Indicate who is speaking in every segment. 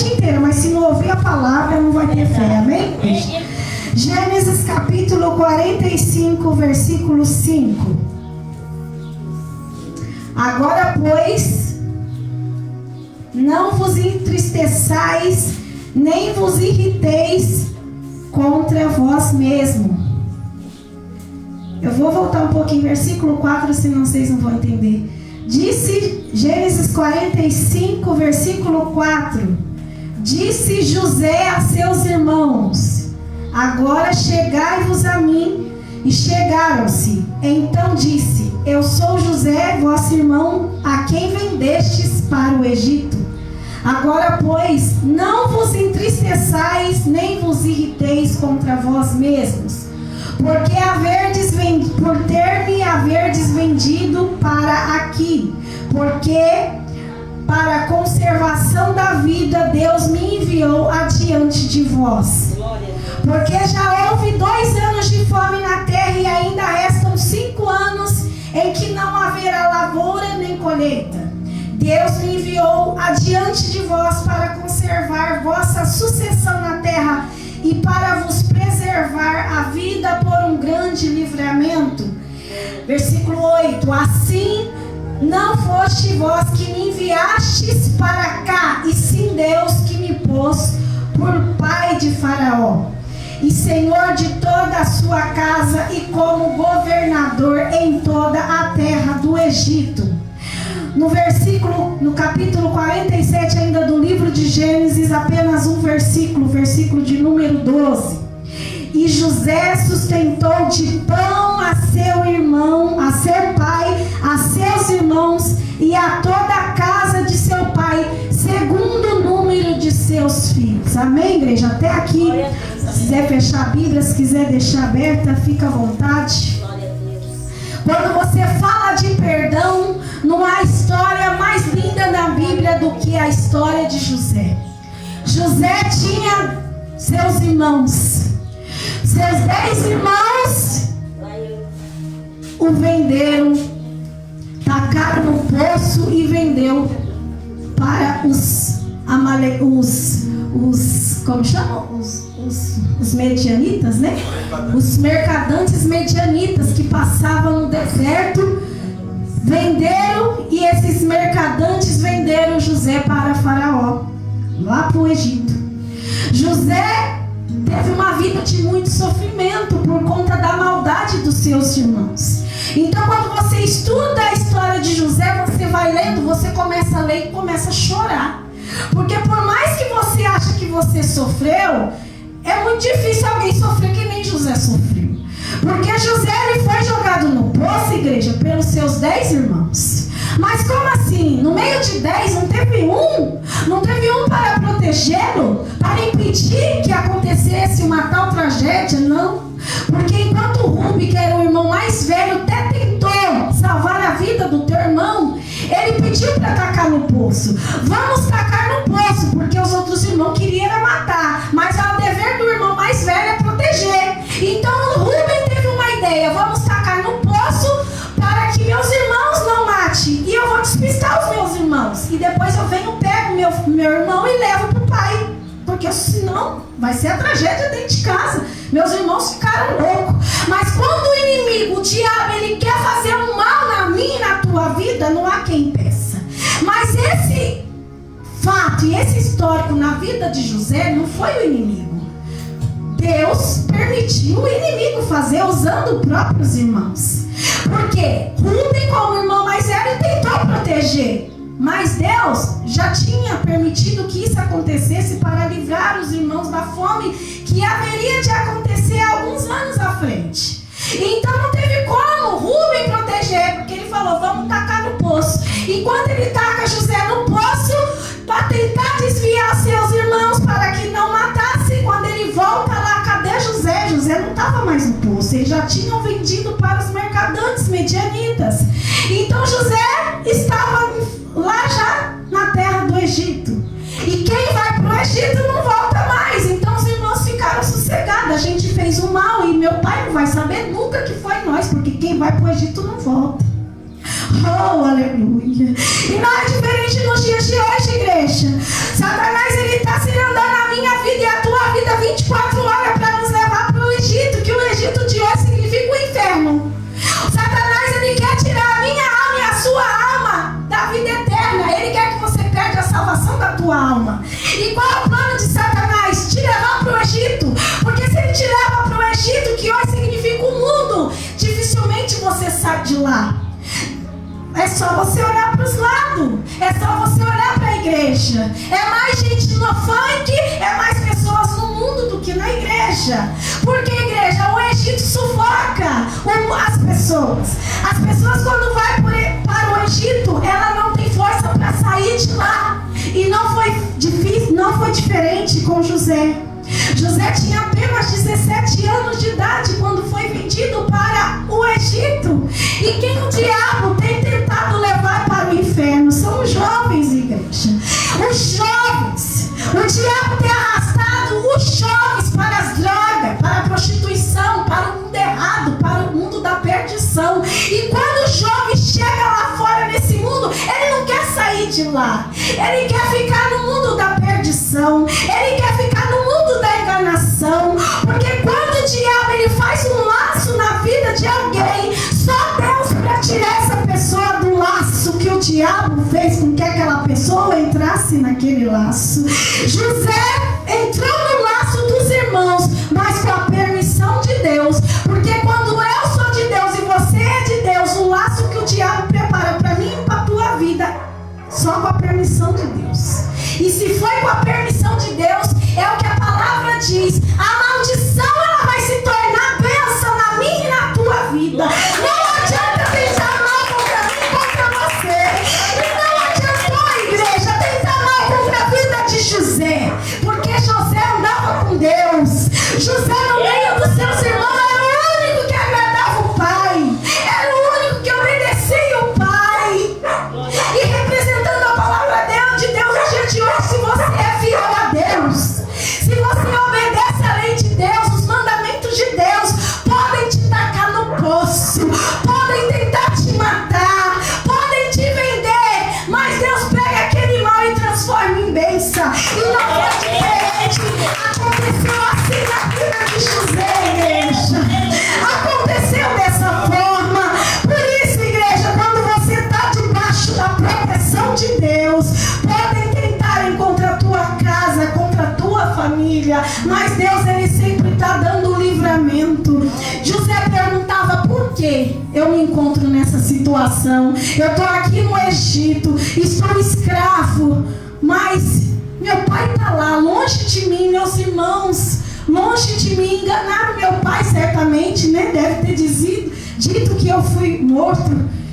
Speaker 1: noite inteira, mas se não ouvir a palavra, não vai ter fé, amém? Gênesis capítulo 45, versículo 5. Agora, pois, não vos entristeçais, nem vos irriteis contra vós mesmo. Eu vou voltar um pouquinho, versículo 4, senão vocês não vão entender. Disse, Gênesis 45, versículo 4. Disse José a seus irmãos: agora chegai-vos a mim. E chegaram-se. Então disse: eu sou José, vosso irmão, a quem vendestes para o Egito. Agora, pois, não vos entristeçais, nem vos irriteis contra vós mesmos, por ter-me haverdes vendido para aqui, porque para a conservação da vida Deus me enviou adiante de vós. Porque já houve 2 anos de fome na terra, e ainda restam 5 anos em que não haverá lavoura nem colheita. Deus me enviou adiante de vós para conservar vossa sucessão na terra e para vos preservar a vida por um grande livramento. Versículo 8. Assim não foste vós que me enviastes para cá, e sim Deus que me pôs por pai de Faraó e senhor de toda a sua casa, e como governador em toda a terra do Egito. No capítulo 47 ainda do livro de Gênesis, apenas um versículo, versículo de número 12. E José sustentou de pão a seu irmão, a seu pai, a seus irmãos e a toda a casa de seu pai, segundo o número de seus filhos. Amém, igreja? Até aqui. Se quiser fechar a Bíblia, se quiser deixar aberta, fica à vontade. Quando você fala de perdão, não há história mais linda na Bíblia do que a história de José. José tinha seus irmãos. Seus 10 irmãos o venderam, tacaram no poço e vendeu para como chamam? Os medianitas, né? Os mercadantes medianitas que passavam no deserto venderam, e esses mercadantes venderam José para Faraó, lá para o Egito. José teve uma vida de muito sofrimento por conta da maldade dos seus irmãos. Então, quando você estuda a história de José, você vai lendo, você começa a ler e começa a chorar. Porque por mais que você ache que você sofreu, é muito difícil alguém sofrer que nem José sofreu. Porque José, ele foi jogado no poço, igreja, pelos seus 10 irmãos. Mas como assim? No meio de 10 não teve um? Não teve um para protegê-lo? Para impedir que acontecesse uma tal tragédia? Não. Porque enquanto Rubi, que era o irmão mais velho, até tentou salvar a vida do teu irmão, ele pediu para tacar no poço. Vamos tacar no poço, porque os outros irmãos queriam era matar. Mas o dever do irmão mais velho é proteger. Então o Ruben teve uma ideia: vamos tacar no poço para que meus irmãos não matem. E eu vou despistar os meus irmãos. E depois eu venho, pego meu irmão e levo para o pai. Porque senão vai ser a tragédia dentro de casa. Meus irmãos ficaram loucos. Mas quando o inimigo, o diabo, ele quer fazer um mal na minha e na tua vida, não há quem impeça. Mas esse fato e esse histórico na vida de José não foi o inimigo. Deus permitiu o inimigo fazer usando os próprios irmãos. Porque Ruben, como irmão mais velho, tentou proteger. Mas Deus já tinha permitido que isso acontecesse para livrar os irmãos da fome que haveria de acontecer alguns anos à frente. Então não teve como Ruben proteger, porque ele falou: vamos tacar no poço. Enquanto ele taca José no poço, para tentar desviar seus irmãos para que não matassem, quando ele volta lá, cadê José? José não estava mais no poço, eles já tinham vendido para os mercadantes medianitas. Então José estava lá já na terra do Egito. E quem vai para o Egito não volta mais. Então os irmãos ficaram sossegados. A gente fez o mal e meu pai não vai saber nunca que foi nós, porque quem vai para o Egito não volta. Oh, aleluia. E não é diferente nos dias de hoje, igreja. Satanás, ele está tua alma. E qual é o plano de Satanás? Te levar para o Egito. Porque se ele te leva para o Egito, que hoje significa o mundo, dificilmente você sai de lá. É só você olhar para os lados. É só você olhar para a igreja. É mais gente no funk, é mais pessoas no mundo do que na igreja. Porque, igreja, o Egito sufoca as pessoas. As pessoas, quando vai para o Egito, ela não tem força para sair de lá. E não foi difícil, não foi diferente com José. José tinha apenas 17 anos de idade quando foi vendido para o Egito. E quem o diabo tem tentado levar para o inferno são os jovens, igreja. Os jovens. O diabo tem arrastado os jovens para as drogas, para a prostituição, para o mundo errado, para o mundo da perdição. E quando o jovem chega lá fora nesse mundo, ele não quer sair de lá. Ele quer ficar no mundo da perdição. Ele quer ficar no mundo da enganação. Porque quando o diabo ele faz um laço na vida de alguém, só Deus para tirar essa pessoa do laço que o diabo fez com que aquela pessoa entrasse naquele laço. José entrou no laço dos irmãos, mas com a permissão de Deus. Porque quando eu sou de Deus e você é de Deus, o laço que o diabo prepara para mim e para a tua vida, só com a permissão de Deus. E se foi com a permissão de Deus, é o que a palavra diz. A maldição ela vai se tornar bênção na minha e na tua vida. Não adianta tentar mal contra mim e contra você. E não adiantou, igreja, tentar mal contra a vida de José. Porque José andava com Deus. José no meio dos seus irmãos era o único que agradava o Pai. Era o único que obedecia o Pai. E representando a palavra de Deus no dia de hoje, se você é fiel a Deus, se você obedece a lei de Deus, os mandamentos de Deus, podem te tacar no poço, podem tentar te matar, podem te vender, mas Deus pega aquele mal e transforma em bênção. E não foi diferente. Aconteceu assim na vida de José, igreja. Aconteceu dessa forma. Por isso, igreja, quando você está debaixo da proteção de Deus, podem tentar contra a tua casa, contra a tua família, mas Deus ele sempre está dando livramento. José perguntava: por que eu me encontro nessa situação? Eu estou aqui no Egito, estou escravo, mas meu pai está lá, longe de mim, meus irmãos, longe de mim, enganaram meu pai certamente, né? Deve ter dito que eu fui morto,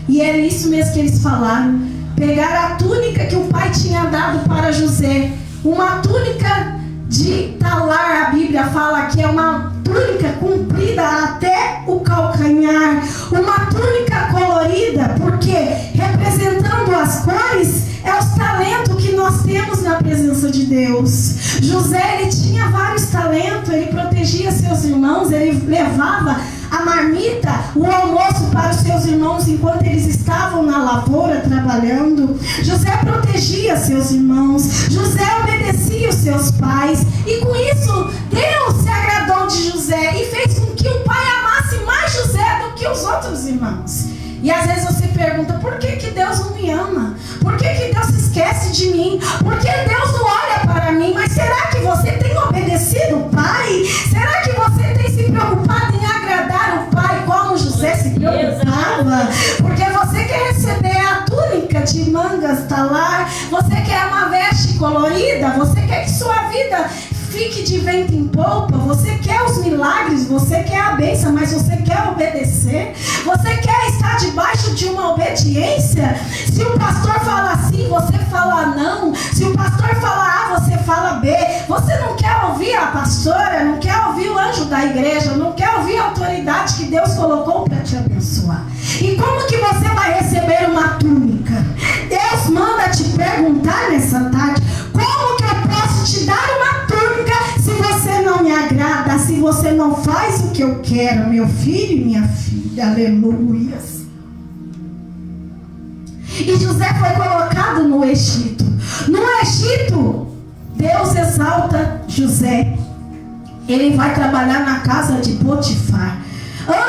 Speaker 1: e era isso mesmo que eles falaram. Pegaram a túnica que o pai tinha dado para José, uma túnica de talar, a Bíblia fala que é uma túnica comprida até o calcanhar, uma túnica colorida, porque representando as cores é os talentos que nós temos na presença de Deus. José ele tinha vários talentos, ele protegia seus irmãos, ele levava a marmita, o almoço para os seus irmãos enquanto eles estavam na lavoura trabalhando. José protegia seus irmãos, José obedecia os seus pais, e com isso Deus se agradou de José e fez com que o pai amasse mais José do que os outros irmãos. E às vezes você pergunta: por que Deus não me ama? Por que Deus se esquece de mim? Por que Deus não olha para mim? Mas será que você tem obedecido o Pai? Será que você tem se preocupado em agradar o Pai como José se preocupava? Porque você quer receber a túnica de mangas talar, você quer uma veste colorida, você quer que sua vida fique de vento em polpa, você quer os milagres, você quer a bênção, mas você quer obedecer, você quer estar debaixo de uma obediência. Se o pastor fala assim, você fala não. Se o pastor fala A, você fala B. Você não quer ouvir a pastora, não quer ouvir o anjo da igreja, não quer ouvir a autoridade que Deus colocou para te abençoar. E como que você vai receber uma túnica? Deus manda te perguntar nessa tarde: como que eu posso te dar uma túnica se você não me agrada, se você não faz o que eu quero, meu filho e minha filha? Aleluia. E José foi colocado no Egito. No Egito, Deus exalta José. Ele vai trabalhar na casa de Potifar.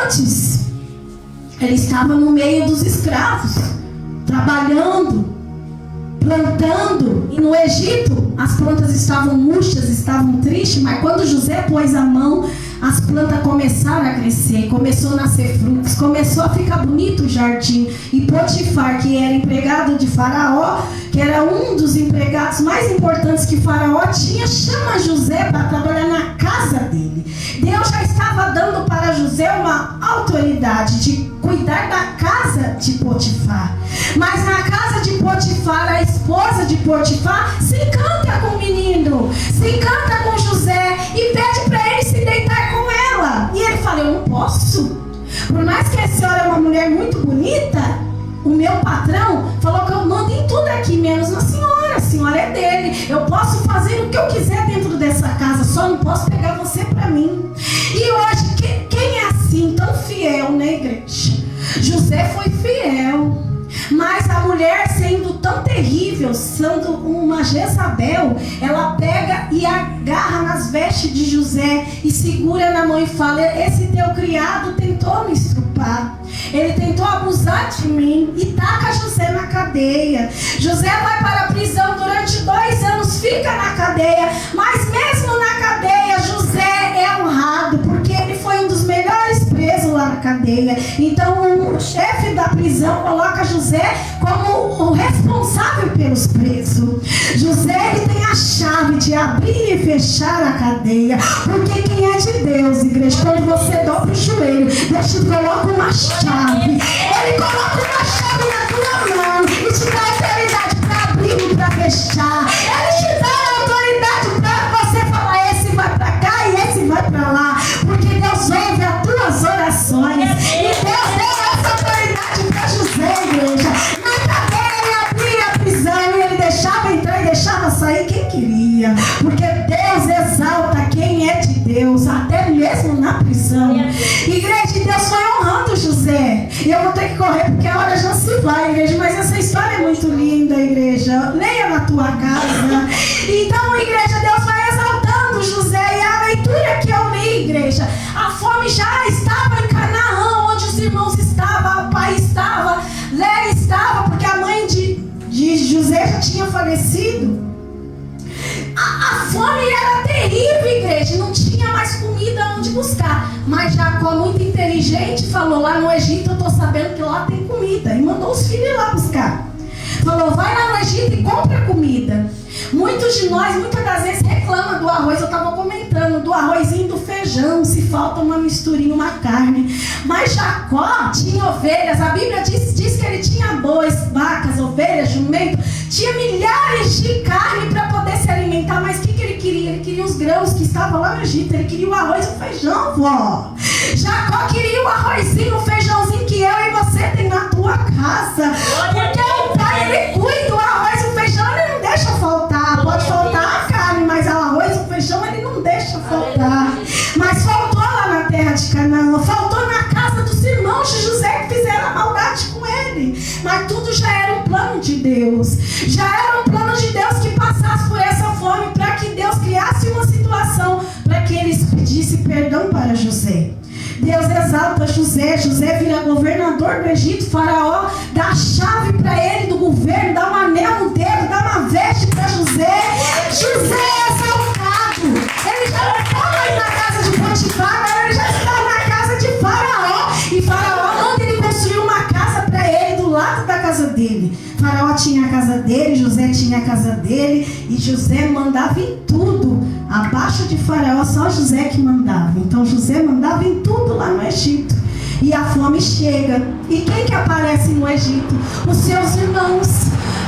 Speaker 1: Antes, ele estava no meio dos escravos, trabalhando plantando, e no Egito as plantas estavam murchas, estavam tristes, mas quando José pôs a mão, as plantas começaram a crescer, começou a nascer frutos, começou a ficar bonito o jardim. E Potifar, que era empregado de Faraó, que era um dos empregados mais importantes que Faraó tinha, chama José para trabalhar na casa dele. Deus já estava dando para José uma autoridade de cuidar da casa de Potifar. Mas na casa de Potifar, a esposa de Potifar se encanta com o menino, se encanta com José e pede para ele se deitar com ela. E ele fala: eu não posso. Por mais que a senhora é uma mulher muito bonita, o meu patrão falou que eu mando em tudo aqui, menos na senhora. A senhora é dele. Eu posso fazer o que eu quiser dentro dessa casa, só não posso pegar você para mim. E hoje, quem é assim, tão fiel na igreja? José foi fiel. Mas a mulher, sendo tão terrível, sendo uma Jezabel, ela pega e agarra nas vestes de José e segura na mão e fala: esse teu criado tentou me estrupar, ele tentou abusar de mim, e taca José na cadeia. José vai para a prisão durante 2 anos, fica na cadeia, mas mesmo na cadeia José é honrado, porque ele foi um dos melhores presos lá na cadeia. Então o chefe da prisão coloca José como o responsável pelos presos. José, ele tem a chave de abrir e fechar a cadeia, porque quem é de Deus, igreja, quando você dobra o joelho, Deus te coloca uma chave. Ele coloca uma chave na tua mão e te dá autoridade para abrir e para fechar. Ele te dá a autoridade para você falar: esse vai para cá e esse vai para lá, porque Deus ouve as tuas orações. E Deus deu essa autoridade para José, igreja. Na cadeia ele abria a prisão e ele deixava entrar e deixava sair quem queria, porque Deus exalta quem é de Deus, até mesmo na prisão. Igreja, Deus foi honrando José. E eu vou ter que correr porque a hora já se vai, igreja, mas essa história é muito linda, igreja. Leia na tua casa. Então, igreja, Deus vai exaltando José. E a leitura que eu li, igreja, a fome já estava em Canaã, onde os irmãos estavam, o pai estava, Léia estava, porque a mãe de José já tinha falecido. A fome era terrível, igreja, não tinha mais comida onde buscar. Mas Jacó, muito inteligente, falou: lá no Egito eu estou sabendo que lá tem comida. E mandou os filhos lá buscar. Falou: vai lá no Egito e compra comida. Muitos de nós, muitas das vezes, reclamam do arroz. Eu estava comentando do arrozinho, do feijão, se falta uma misturinha, uma carne. Mas Jacó tinha ovelhas. A Bíblia diz que ele tinha bois, vacas, ovelhas, jumento. Tinha milhares de carne para poder se alimentar. Mas o que ele queria? Ele queria os grãos que estavam lá no Egito. Ele queria o arroz e o feijão, vó. Jacó queria o arrozinho, o feijãozinho que eu e você tem na tua casa. Porque o pai, ele cuida do arroz e o feijão, ele não deixa faltar. Pode faltar a carne, mas o arroz e o feijão ele não deixa faltar. Mas faltou lá na terra de Canaã, faltou na casa dos irmãos de José que fizeram a maldade com ele. Mas tudo já era um plano de Deus. Já era um plano de Deus que passasse por essa fome, para que Deus criasse uma situação para que eles pedissem perdão para José. Deus exalta José. José vira governador do Egito. Faraó dá a chave para ele do governo, dá um anel no dedo, dá uma veste para José. José é exaltado. Ele já não está mais na casa de Potifar, agora ele já está na casa de Faraó. E Faraó manda ele construir uma casa para ele do lado da casa dele. Faraó tinha a casa dele, José tinha a casa dele, e José mandava em tudo. Abaixo de Faraó, só José que mandava. Então José mandava em tudo lá no Egito. E a fome chega. E quem que aparece no Egito? Os seus irmãos.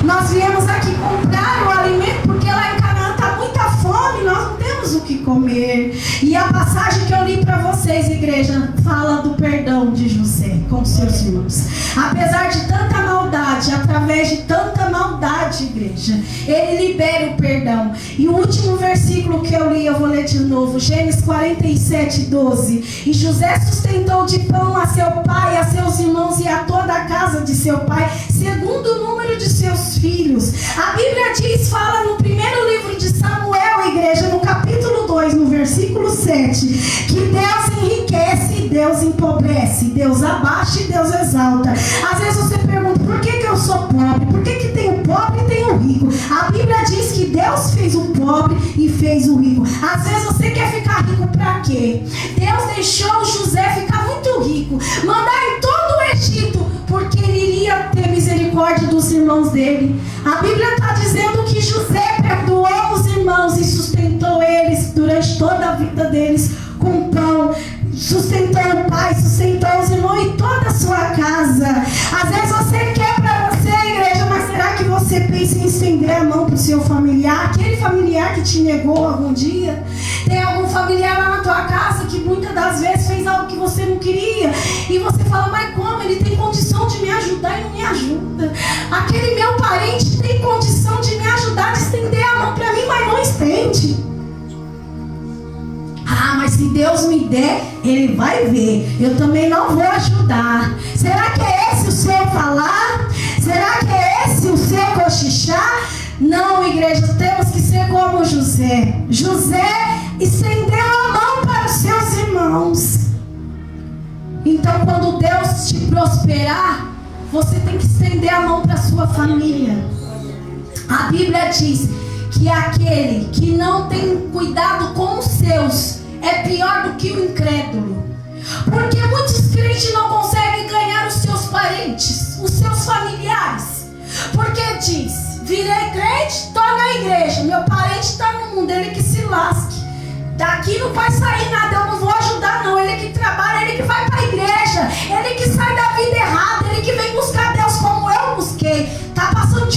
Speaker 1: Nós viemos aqui comprar o alimento, porque lá em Canaã está muita fome, nós não temos o que comer. E a passagem que eu li para vocês, igreja, fala do perdão de José com seus irmãos. Apesar de tanta maldade, através de tanta maldade, igreja, ele libera o perdão. E o último versículo que eu li, eu vou ler de novo, Gênesis 47:12. E José sustentou de pão a seu pai, a seus irmãos e a toda a casa de seu pai, segundo o número de seus filhos. A Bíblia diz, fala no primeiro livro de Samuel, igreja, no capítulo 2, no versículo 7, que Deus enriquece e Deus empobrece, Deus abaixa e Deus exalta. Às vezes você pergunta, por que eu sou pobre? Por que tem o pobre e tem o rico? A Bíblia diz que Deus fez o pobre e fez o rico. Às vezes você quer ficar rico para quê? Deus deixou José ficar muito rico, mandar em todo o Egito, porque ele iria ter misericórdia dos irmãos dele. A Bíblia está dizendo que José perdoou os irmãos e sustentou eles durante toda a vida deles com pão. Sustentou o pai, sustentou os irmãos e toda a sua casa. Às vezes você quer para você, igreja, mas será que você pensa em estender a mão para o seu familiar? Aquele familiar que te negou algum dia? Tem algum familiar lá na tua casa que muitas das vezes fez algo que você não queria? E você fala, mas como? Ele tem condição de me ajudar e não me ajuda. Aquele meu parente tem condição de me ajudar, de estender a mão para mim, mas não estende. Ah, mas se Deus me der, Ele vai ver. Eu também não vou ajudar. Será que é esse o seu falar? Será que é esse o seu cochichar? Não, igreja, temos que ser como José. José estendeu a mão para os seus irmãos. Então, quando Deus te prosperar, você tem que estender a mão para a sua família. A Bíblia diz que aquele que não tem cuidado com os seus é pior do que o incrédulo. Porque muitos crentes não conseguem ganhar os seus parentes, os seus familiares. Porque diz, virei crente, estou na igreja, meu parente está no mundo, ele que se lasque. Daqui não vai sair nada, eu não vou ajudar não. Ele que trabalha, ele que vai para a igreja, ele que sai da vida errada, ele que vem buscar Deus como eu busquei. Está passando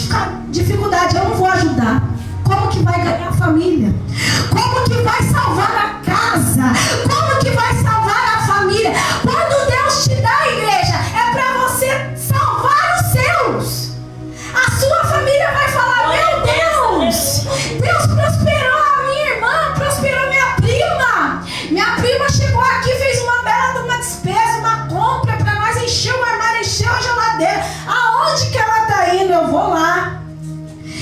Speaker 1: dificuldade, eu não vou ajudar. Como que vai ganhar a família? Como que vai salvar a casa? Como que vai salvar a família? Quando Deus te dá a igreja, é para você salvar os seus. A sua família vai falar, meu Deus, Deus prosperou a minha irmã, prosperou minha prima. Minha prima chegou aqui, fez uma bela despesa, uma compra para nós, encheu o armário, encheu a geladeira. Aonde que ela está indo? Eu vou lá.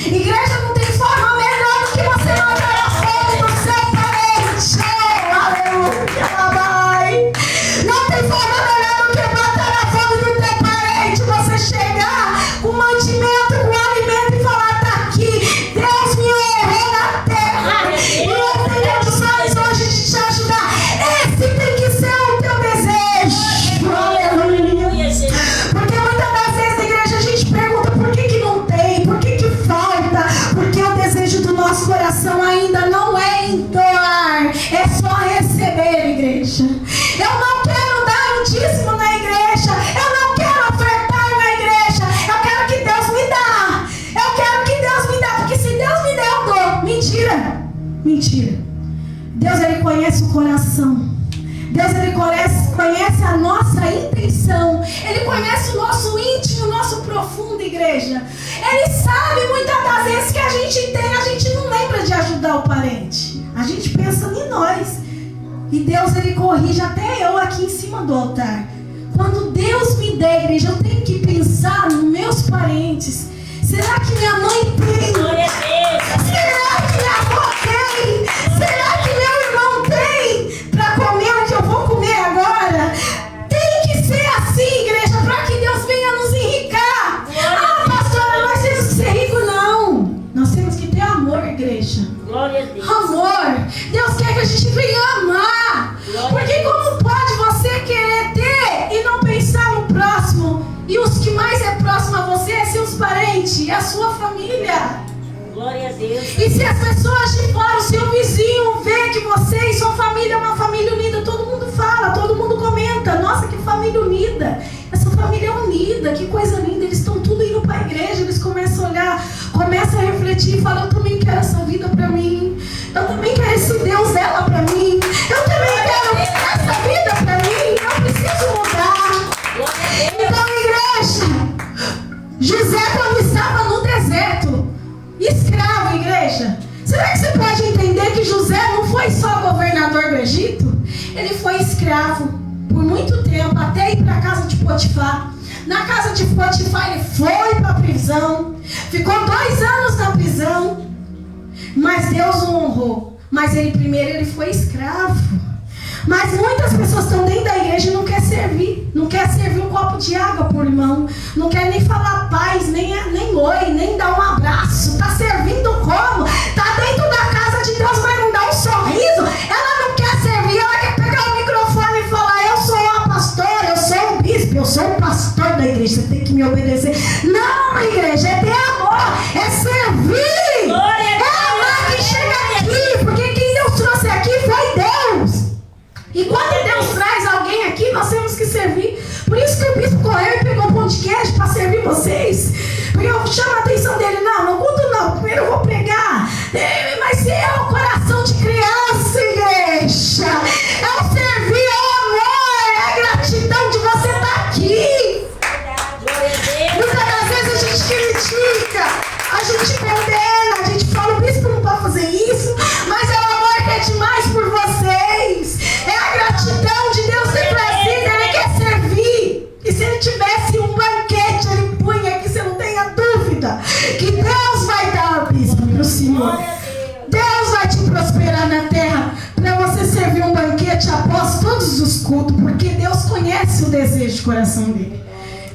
Speaker 1: Igreja não tem forma melhor do que você matar a fome do seu parente. Aleluia. Não tem forma melhor do que matar a fome do teu parente. Você chegar com mantimento, com alimento e falar, tá aqui. Deus me honrou na terra. E eu tenho condições hoje de te ajudar. Esse tem que ser o teu desejo. Aleluia. Porque muitas das vezes na igreja a gente pergunta por que não tem, por que falta, porque o desejo do nosso coração ainda não é em doar, é só receber, igreja. Eu não quero dar o dízimo na igreja, eu não quero ofertar na igreja, eu quero que Deus me dá, eu quero que Deus me dá, porque se Deus me der eu dou. Mentira, mentira. Deus, Ele conhece o coração. Deus, Ele conhece a nossa intenção. Ele conhece o nosso íntimo, o nosso profundo, igreja. Ele sabe muitas das vezes que a gente não lembra de ajudar o parente. A gente pensa em nós. E Deus, Ele corrige até eu aqui em cima do altar. Quando Deus me der, igreja, eu tenho que pensar nos meus parentes. Será que minha mãe tem? Será que minha avó tem? Será que meu irmão tem para comer o que eu vou comer agora? Tem que ser assim, igreja, para que Deus venha nos enricar. Ah, pastora, nós temos que ser ricos. Não. Nós temos que ter amor, igreja.
Speaker 2: Glória a Deus.
Speaker 1: Amor. Deus quer que a gente venha amar. Porque como pode você querer ter e não pensar no próximo? E os que mais é próximo a você é seus parentes, é a sua família.
Speaker 2: Glória a Deus.
Speaker 1: E se as pessoas de fora, o seu vizinho vê que você e sua família é uma família unida, todo mundo fala, todo mundo comenta, nossa, que família unida. Essa família é unida, que coisa linda. Eles estão tudo indo para a igreja, eles começam a olhar, começam a refletir e falam, eu também quero essa vida para mim. Eu também quero esse Deus dela para mim. Eu também quero essa vida para mim. Eu preciso mudar. Então, igreja, José quando estava no deserto, escravo, igreja. Será que você pode entender que José não foi só governador do Egito? Ele foi escravo por muito tempo, até ir para a casa de Potifar. Na casa de Potifar ele foi para a prisão, ficou 2 anos na prisão, mas Deus o honrou. Mas ele primeiro ele foi escravo. Mas muitas pessoas estão dentro da igreja e não quer servir. Não quer servir um copo de água por irmão. Não quer nem falar paz, nem oi, nem dar um abraço. Está servindo como? Está dentro da casa de Deus, mas não dá um sorriso. Ela não quer servir, ela quer pegar o microfone e falar: eu sou uma pastora, eu sou um bispo, eu sou um pastor da igreja, você tem que me obedecer. Não, igreja, é ter amor, é servir. É amar quem chega aqui, porque quem Deus trouxe aqui foi Deus. E quando Deus traz alguém aqui, nós temos que servir. Por isso que o bispo correu e pegou pão de queijo para servir vocês. Porque eu chamo a atenção dele: não culto não, primeiro eu vou pregar. Mas é o coração de criança, igreja. É o servir, é o amor, é a gratidão de você estar aqui. Muitas das vezes a gente critica, a gente condena, a gente fala: o bispo não pode fazer isso, mas é o amor que é demais por vocês. É a gratidão de Deus ter trazido, ele quer servir. E se ele tivesse um banquete, ele punha aqui, você não tenha dúvida que Deus vai dar, bispo, para o Senhor. Deus vai te prosperar na terra para você servir um banquete após todos os cultos, porque Deus conhece o desejo de coração dele.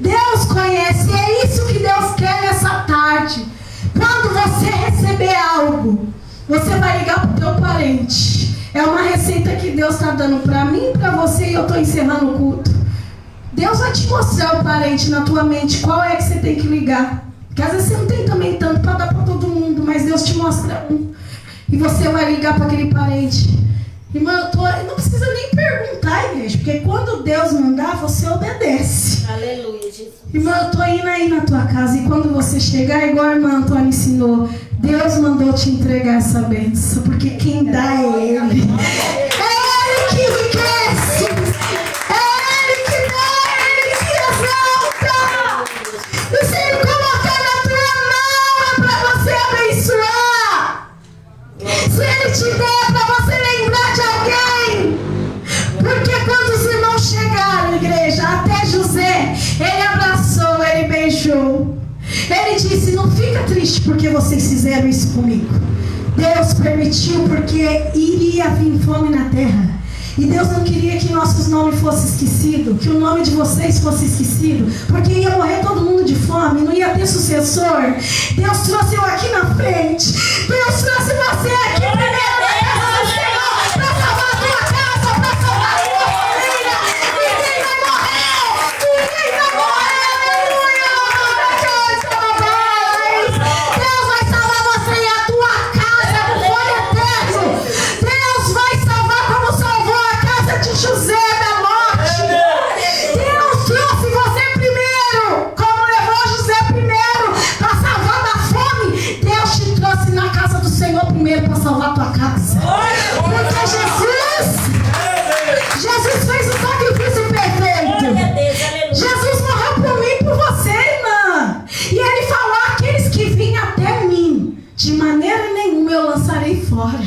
Speaker 1: Deus conhece, e é isso que Deus quer nessa tarde. Quando você receber algo, você vai ligar para o teu parente. É uma receita que Deus está dando para mim e para você, e eu estou encerrando o culto. Deus vai te mostrar o parente na tua mente, qual é que você tem que ligar. Porque às vezes você não tem também tanto para dar para todo mundo, mas Deus te mostra um. E você vai ligar para aquele parente. Irmã, não precisa nem perguntar, igreja, porque quando Deus mandar, você obedece.
Speaker 2: Aleluia, Jesus.
Speaker 1: Irmã, eu estou indo aí na tua casa, e quando você chegar, igual a irmã Antônia ensinou, Deus mandou te entregar essa bênção, porque quem dá é Ele. É Ele que enriquece. É Ele que dá, é Ele que exalta. E se Ele colocar na tua mão, é para você abençoar. Se Ele te der, é para você lembrar de alguém. Porque quando os irmãos chegaram, igreja, até José, ele abraçou, ele beijou. Ele disse: não fica triste porque vocês fizeram isso comigo. Deus permitiu porque iria vir fome na terra. E Deus não queria que nossos nomes fossem esquecidos, que o nome de vocês fosse esquecido, porque ia morrer todo mundo de fome, não ia ter sucessor. Deus trouxe eu aqui na frente. Deus trouxe você aqui primeiro na casa do Senhor, para salvar a tua casa, para salvar a tua família. Ninguém vai morrer, ninguém vai morrer, aleluia. Deus vai salvar você e a tua casa do fogo eterno. Deus vai salvar como salvou a casa de José da morte. Deus trouxe você primeiro, como levou José primeiro para salvar da fome. Deus te trouxe na casa do Senhor primeiro para salvar a tua casa. Porque Jesus fez o sacrifício perfeito. Jesus morreu por mim e por você, irmã. E ele falou: aqueles que vêm até mim, de maneira nenhuma eu lançarei fora.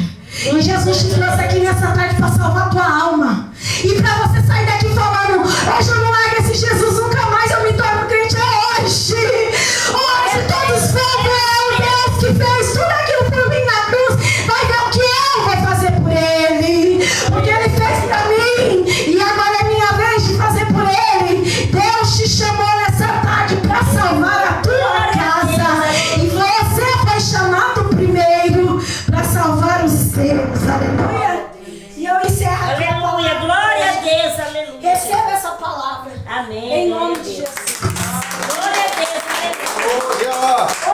Speaker 1: E Jesus te trouxe aqui nessa tarde para salvar a tua alma. E para você sair daqui falando: hoje eu não largo esse Jesus, nunca mais eu me torno crente. É hoje. Hoje todos vão ver o Deus que fez tudo aquilo por mim na cruz. Vai ver o que eu vou fazer por Ele. Porque Ele fez para mim. E agora é minha vez de fazer por Ele. Deus te chamou nessa tarde para salvar a tua casa. E você foi chamado primeiro para salvar os seus. Aleluia. E eu encerro aqui.
Speaker 2: Aleluia, glória a Deus, aleluia.
Speaker 1: Receba essa palavra.
Speaker 2: Amém.
Speaker 1: Em nome de Jesus.
Speaker 2: Glória a Deus, aleluia.
Speaker 3: Aleluia.